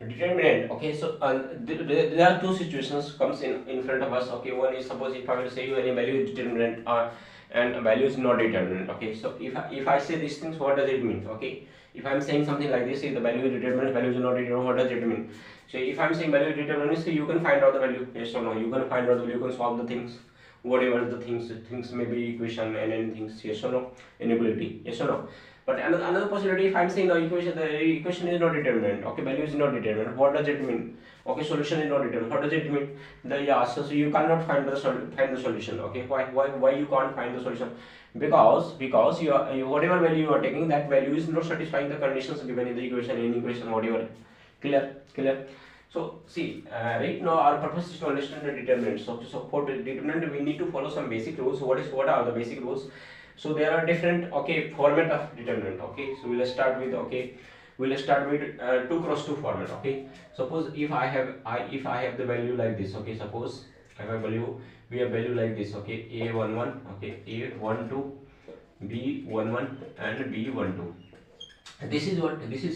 Determinant. Okay, so there are two situations comes in front of us. Okay, one is, suppose if I will say you any value is determinant and value is not determinant. Okay, so if I say these things, what does it mean? Okay, if I'm saying something like this, if the value is determinant, value is not determinant, what does it mean? So if I'm saying value is determinant, so you can find out the value, yes or no. You can find out the value, you can solve the things, whatever the things may be, equation and anything, yes or no, inequality, yes or no. But another possibility, if I'm saying the equation is not determinant, okay, value is not determinant, what does it mean? Okay, solution is not determinant, what does it mean? So you cannot find the solution. Okay, why you can't find the solution? Because you whatever value you are taking, that value is not satisfying the conditions given in the equation, whatever. Clear. So see, right now our purpose is to understand the determinant. So for the determinant, we need to follow some basic rules. What are the basic rules? So there are different, okay, format of determinant. Okay, so we'll start with 2 cross 2 format. Okay, suppose if I have the value like this. Okay, suppose I have we have value like this. Okay, a11, okay, a12, b11 and b12. This is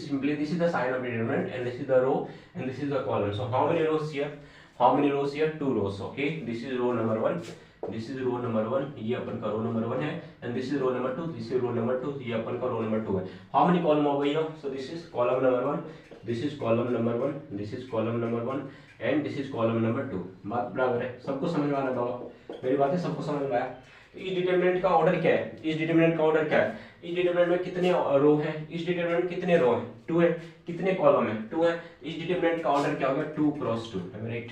simply, this is the sign of determinant, and this is the row and this is the column. So how many rows here? 2 rows. Okay, this is row number 1, this is row number 1, ये अपन का row number 1 है, and this is row number 2, this is row number 2, ये अपन का row number 2 है. How many column हो गई? So this is column number 1, this is column number 1, this is column number 1 and this is column number 2. बात बराबर है? सबको समझ में आना बाबा, मेरी बात है, सबको समझ में आया? तो इस डिटरमिनेंट का ऑर्डर क्या है? इस डिटरमिनेंट का ऑर्डर क्या है? इस डिटरमिनेंट में कितने रो है? इस डिटरमिनेंट कितने रो है? 2 है. कितने कॉलम है? 2 है. इस डिटरमिनेंट का ऑर्डर क्या होगा? 2 क्रॉस 2. राइट?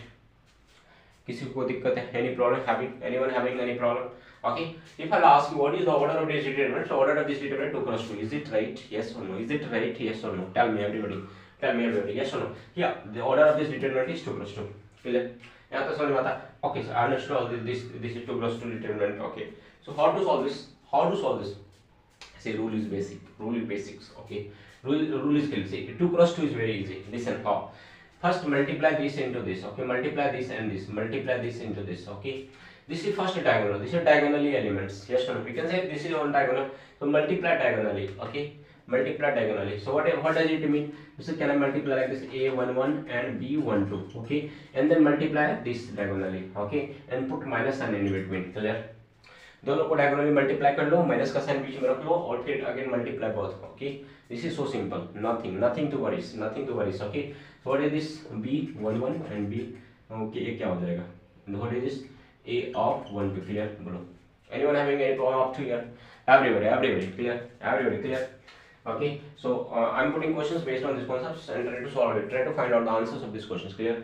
किसी को दिक्कत है? Any problem? Anyone having any problem? Okay, if I'll ask you what is the order of this determinant, so order of this determinant 2 cross 2, is it right? Yes or no? Is it right? Yes or no? Tell me everybody, yes or no? Yeah, the order of this determinant is 2 cross 2. Clear? यहाँ तो समझ में आता? Okay, so I understood all this is 2 cross 2 determinant. Okay, so how to solve this? Say rule is basics. Okay, rule is clear. See, 2 cross 2 is very easy. Listen how. First multiply this into this. Okay, multiply this and this, multiply this into this. Okay, this is first diagonal, this is diagonally elements, yes or no? We can say this is one diagonal, so multiply diagonally. Okay, multiply diagonally. So what does it mean? So can I multiply like this, a11 and b12? Okay, and then multiply this diagonally. Okay, and put minus sign in between. Clear? दोनों को diagonally multiply कर लो, minus का sign बीच में रख लो और फिर again multiply both. Okay, this is so simple, nothing to worries. Okay, so what is this b11 and b, okay, ये क्या हो जाएगा? What is this a of 1 2. Clear? बोलो, anyone having any problem up to here? Everybody clear? Okay, so I'm putting questions based on these concepts and try to solve it, try to find out the answers of these questions. Clear?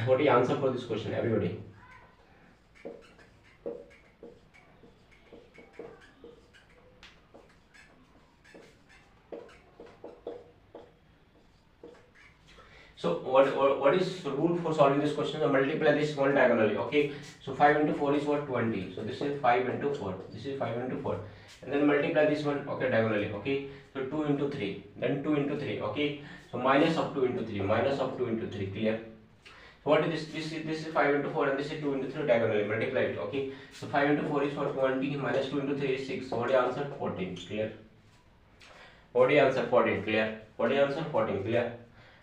What is the answer for this question, everybody? So what is the rule for solving this question? So multiply this one diagonally. Okay, so 5 into 4 is what? 20. So this is 5 into 4, this is 5 into 4, and then multiply this one, okay, diagonally. Okay, so 2 into 3, then 2 into 3. Okay, so minus of 2 into 3, clear? So what is this? This is 5 into 4 and this is 2 into 3, diagonally multiply it. Okay, so 5 into 4 is for 20, minus 2 into 3 is 6. So what is the answer? 14. Clear? What is the answer? 14. Clear? What is the answer? 14. Clear?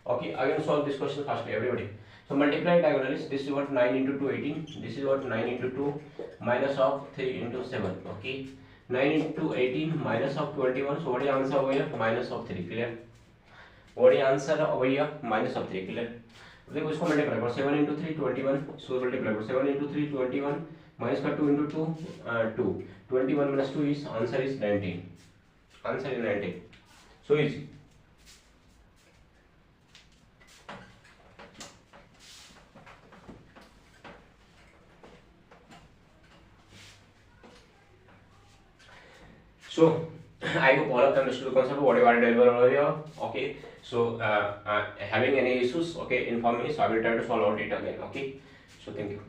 Okay, again solve this question fastly, everybody. So multiply diagonally. This is what? 9 into 2, 18. This is what? 9 into 2 minus of 3 into 7. Okay, 9 into 18 minus of 21. So what is the answer over here? Minus of 3. Clear? What is the answer over here? Minus of 3. Clear? देखो इसको multiply करो, 7 into 3 21, इसको multiply करो, 7 into 3 21, minus का 2 into 2 2, 21 minus 2 is answer is 19. Answer is 19. So easy. So I hope all of them understood the concept, whatever I deliver over here. Okay, so having any issues, okay, inform me, so I will try to solve out it again. Okay, so thank you.